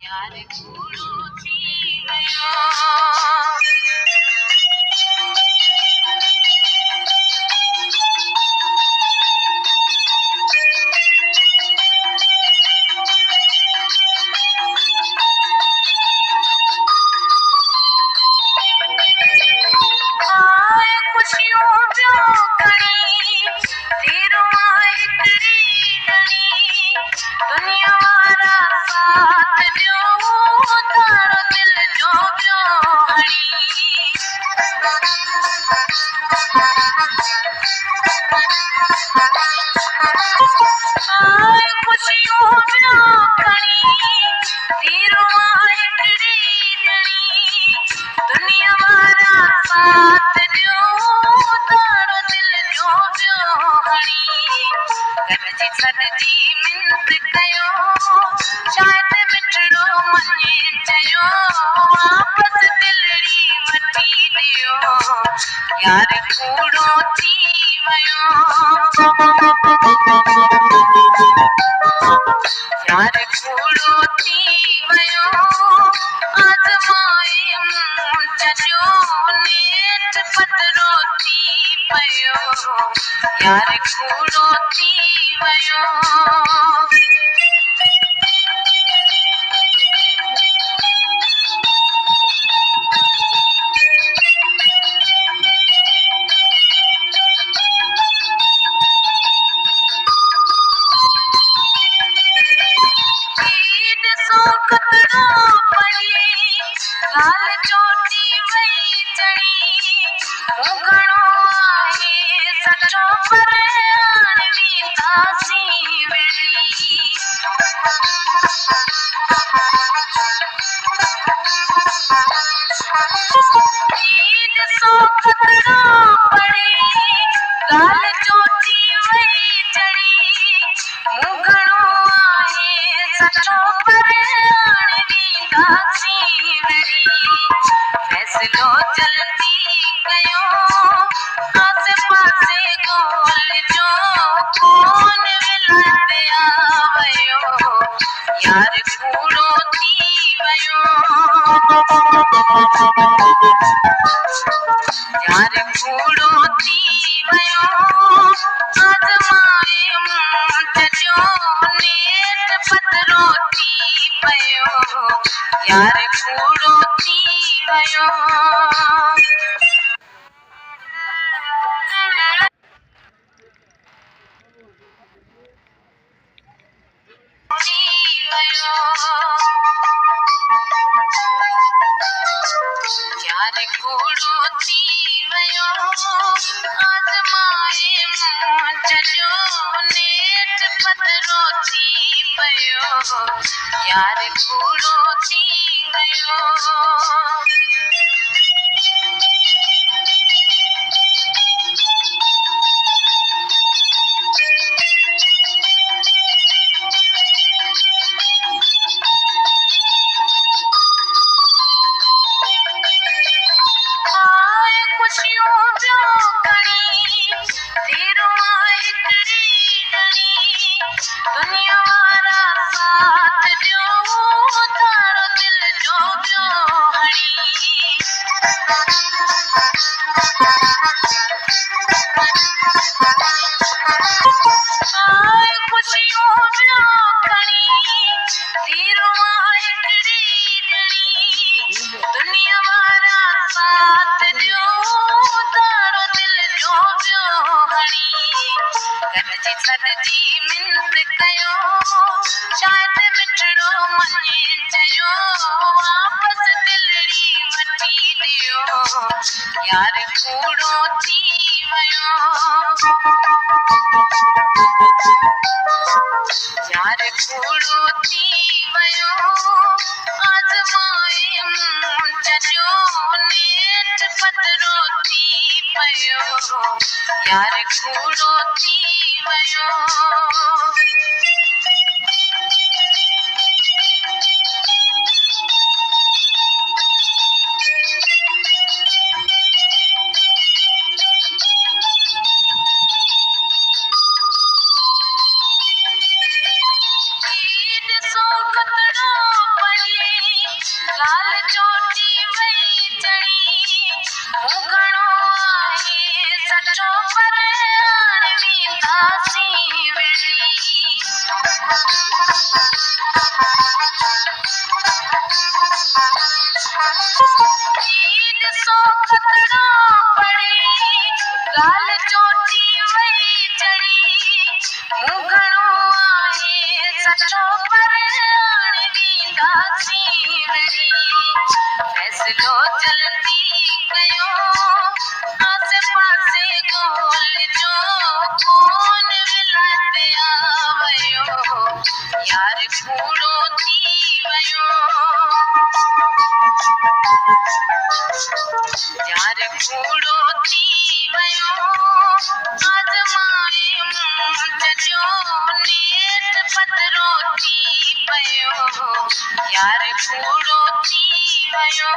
यार कूड़ो थी वयो आए खुशियों जो कणी तेरो हिकड़ी गणी दुनिया वारा साथ दियो तारो दिल जो बियो हणी आए खुशियों जो कणी तेरो हिकड़ी गणी दुनिया वारा साथ दियो तारो दिल जो बियो हणी गॾिजी सॾिजी मिंत कयो शायदि मिठड़ो मञे चयो वापस दिलड़ी वठी ॾियो यार कूड़ो थी वयो यार कूड़ो थी वयो आज़माए मूं चलियो नेठ पतरो थी पयो यार कूड़ो थी वयो ॾिसो कतरो पड़ी लाल चोटी वई चढ़ी मूं घणो आहे सचो पर हाणे दासी विड़ी ॾिसो कतरो पड़ी लाल चोटी वई चढ़ी मूं घणो आहे सचो पर हाणे दासी विड़ी फैसलो जल्दी कयो आसे पासे ॻोल्हिजो कोन विलायत वयो यार कूड़ो थी वयो यार कूड़ो थी वयो आज़माए मूं चलियो नेठ पतरो थी पयो यार कूड़ो थी वयो यार कूड़ो थी वयो आज़माए मूं चलियो नेठ पतरो थी पयो यार कूड़ो थी वयो आए खुशियों जो कणी तेरो हिकड़ी गणी दुनिया वारा साथ दियो तारो दिल जो बियो हणी आए खुशियों जो कणी तेरो हिकड़ी गणी दुनिया वारा साथ दियो तारो दिल जो बियो हणी गॾिजी सॾिजी मिंत कयो शायदि मिठड़ो मञे चयो वापस दिलड़ी वठी ॾियो यार कूड़ो थी वयो यार कूड़ो थी वयो आज़माए मूं चलियो नेठ पतरो थी पयो यार कूड़ो थी वयो ॾिसो कतरो पड़ी ईद सो खतरो पड़ी गाल चोटी वही चढ़ी मुंह घणो आहे सचो पर आणे दासी वरी फैसलो जल्दी कयो आसे पासे गोल जो कौन विलाते आवयो यार कूड़ो थी वयो यार कूड़ो थी वयो आजमाए मुंहिंजो नेठ पतरो थी पयो यार कूड़ो थी वयो